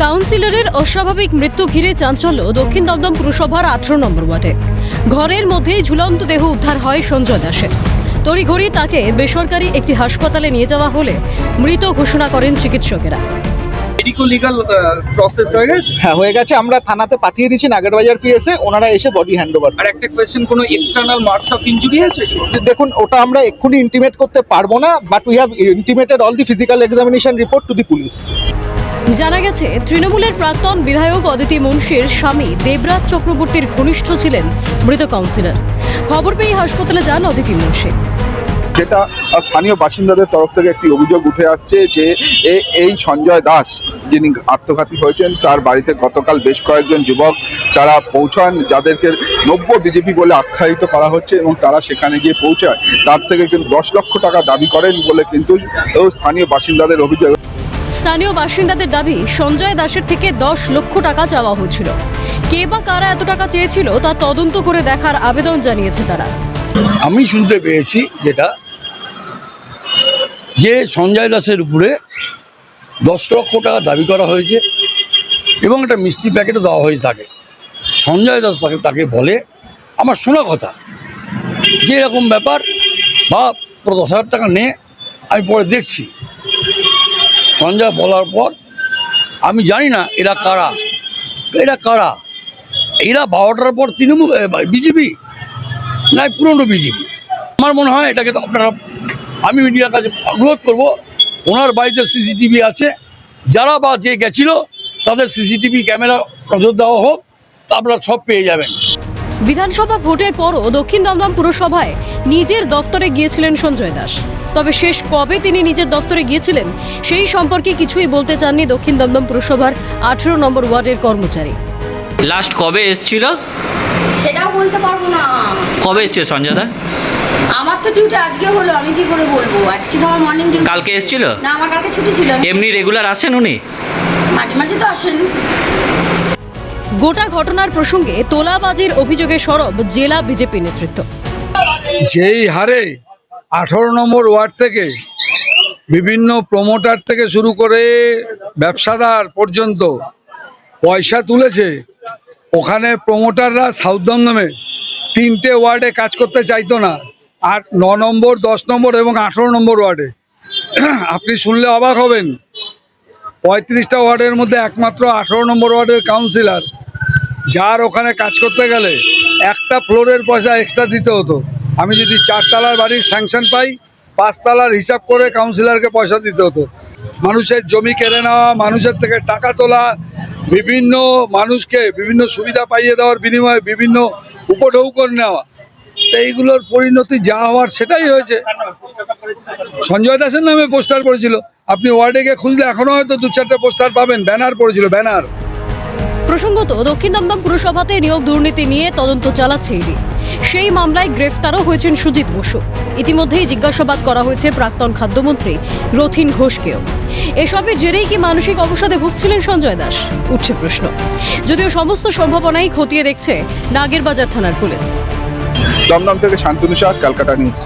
কাউন্সিলরের অস্বাভাবিক মৃত্যু ঘিরে চাঞ্চল্য দক্ষিণ দমদম পুরসভার 18 নম্বর ওয়ার্ডে। ঘরের মধ্যেই ঝুলন্ত দেহ উদ্ধার হয় সঞ্জয় দাসের। তড়িঘড়ি তাকে বেসরকারি একটি হাসপাতালে নিয়ে যাওয়া হলে মৃত ঘোষণা করেন চিকিৎসকেরা। লিগাল প্রসেস হয়ে গেছে? হ্যাঁ, হয়ে গেছে। আমরা থানাতে পাঠিয়ে দিয়েছি, নাগেরবাজার পিএসএ। ওনারা এসে বডি হ্যান্ড ওভার। আর একটা কোয়েশ্চেন, কোনো এক্সটার্নাল মার্কস অফ ইনজুরি আছে? দেখুন, ওটা আমরা এক্ষুনি ইন্টিমেট করতে পারবো না, but we have intimated all the physical examination report to the police. জানা গেছে, তৃণমূলের প্রাক্তন বিধায়ক অদিতি মুন্সির স্বামী দেবরাজ চক্রবর্তীর ঘনিষ্ঠ ছিলেন মৃত কাউন্সিলর। খবর পেয়ে হাসপাতালে যান অদিতি মুন্সি। যেটা স্থানীয় বাসিন্দাদের তরফ থেকে একটি অভিযোগ উঠে আসছে যে এই সঞ্জয় দাস যিনি আত্মঘাতী হয়েছেন, তার বাড়িতে গতকাল বেশ কয়েকজন যুবক তারা পৌঁছান, যাদেরকে নব্য বিজেপি বলে আখ্যায়িত করা হচ্ছে, এবং তারা সেখানে গিয়ে পৌঁছায় তার থেকে কিন্তু 10 লক্ষ টাকা দাবি করেন বলে কিন্তু স্থানীয় বাসিন্দাদের অভিযোগ। স্থানীয় বাসিন্দাদের দাবি, সঞ্জয় দাসের থেকে 10 লক্ষ টাকা চাওয়া হয়েছিল। কে বা কারা এত টাকা চেয়েছিল তা তদন্ত করে দেখার আবেদন জানিয়েছে তারা। আমি শুনতে পেয়েছি যেটা, যে সঞ্জয় দাসের উপরে 10 লক্ষ টাকা দাবি করা হয়েছে এবং একটা মিষ্টি প্যাকেটও দেওয়া হয়েছে তাকে। সঞ্জয় দাস তাকে বলে, আমার শোনা কথা, যে এরকম ব্যাপার বা 10,000 টাকা নে, আমি পরে দেখছি। সঞ্জয় বলার পর আমি জানি না এরা কারা, এরা 12টার পর তৃণমূল বিজেপি না পুরনো বিজেপি। আমার মনে হয় এটাকে তো আপনারা, আমি মিডিয়ার কাছে অনুরোধ করব, ওনার বাড়িতে সিসিটিভি আছে, যারা বা যে গেছিল তাদের সিসিটিভি ক্যামেরা নজর দেওয়া হোক, তা আপনারা সব পেয়ে যাবেন। বিধানসভা ভোটের পরও দক্ষিণ দমদম পুরসভায় নিজের দফতরে গিয়েছিলেন সঞ্জয় দাস। তবে শেষ কবে তিনি নিজের দফতরে গিয়েছিলেন সেই সম্পর্কে কিছুই বলতে চাননি দক্ষিণ দমদম পুরসভার 18 নম্বর ওয়ার্ডের কর্মচারী। লাস্ট কবে এসেছিল সেটাও বলতে পারবো না। কবে এসেছিল সঞ্জয় দা? আমার তো ডিউটি আজকে হলো, আমি কি করে বলবো? আজকে তো আমার মর্নিং ডিউটি। কালকে এসেছিল? না, আমার কালকে ছুটি ছিল। এমনি রেগুলার আসেন উনি? মাঝে মাঝে তো আসেন। গোটা ঘটনার প্রসঙ্গে তোলাবাজির অভিযোগে সরব জেলা বিজেপি নেতৃত্ব। যেই হারে 18 নম্বর ওয়ার্ড থেকে বিভিন্ন প্রমোটার থেকে শুরু করে ব্যবসাদার পর্যন্ত পয়সা তুলেছে, ওখানে প্রমোটাররা সাউথ দমদমে 3টে ওয়ার্ডে কাজ করতে চাইতো না, 9 নম্বর, 10 নম্বর এবং 18 নম্বর ওয়ার্ডে। আপনি শুনলে অবাক হবেন, 35টা ওয়ার্ডের মধ্যে একমাত্র 18 নম্বর ওয়ার্ডের কাউন্সিলর, যার ওখানে কাজ করতে গেলে একটা ফ্লোরের পয়সা এক্সট্রা দিতে হতো। আমি যদি 4 তলার বাড়ির স্যাংশন পাই, 5 তলার হিসাব করে কাউন্সিলরকে পয়সা দিতে হতো। মানুষের জমি কেড়ে নেওয়া, মানুষের থেকে টাকা তোলা, বিভিন্ন মানুষকে বিভিন্ন সুবিধা পাইয়ে দেওয়ার বিনিময়ে বিভিন্ন উপঢৌকন নেওয়া, এইগুলোর পরিণতি যা হওয়ার সেটাই হয়েছে। সঞ্জয় দাসের নামে পোস্টার করেছিল, আপনি ওয়ার্ডে গিয়ে খুঁজলে এখনো হয়তো 2-4টে পোস্টার পাবেন, ব্যানার পড়েছিল, ব্যানার। প্রসঙ্গত, দক্ষিণ দমদম পুরসভাতে নিয়োগ দুর্নীতি নিয়ে তদন্ত চালাচ্ছে ইডি। সেই মামলায় গ্রেফতারও হয়েছেন সুজিত বসু। ইতিমধ্যেই জিজ্ঞাসাবাদ করা হয়েছে প্রাক্তন খাদ্যমন্ত্রী রথীন ঘোষকেও। এসবের জেরেই কি মানসিক অবসাদে ভুগছিলেন সঞ্জয় দাস, উঠছে প্রশ্ন। যদিও সমস্ত সম্ভাবনাই খতিয়ে দেখছে নাগেরবাজার থানার পুলিশ। দমদম থেকে শান্তনু শাহ, ক্যালকাটা নিউজ।